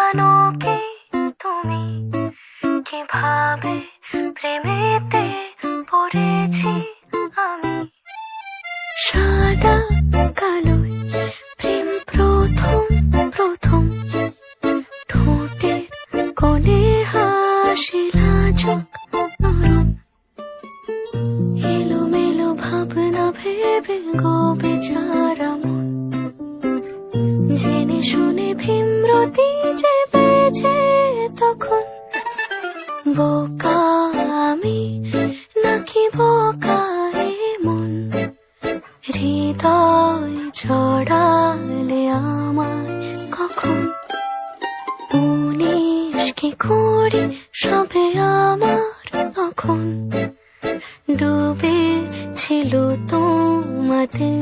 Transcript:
জানো কি তুমি কিভাবে প্রেমেতে পড়েছি আমি? সাদা কালোয় প্রেম প্রথম প্রথম, ঠোঁটের কোণে হাসি লাজুক নরম, এলোমেলো ভাবনা ভেবে গো বেচারা মন, জেনে শুনে ভীমরতি যে বেজে তখন। বোকা আমি নাকি বোকা এ মন, হৃদয় ছড়ালে আমায় কখন? 19 কি 20 সবে আমার তখন, ডুবে ছিল তোমাতে।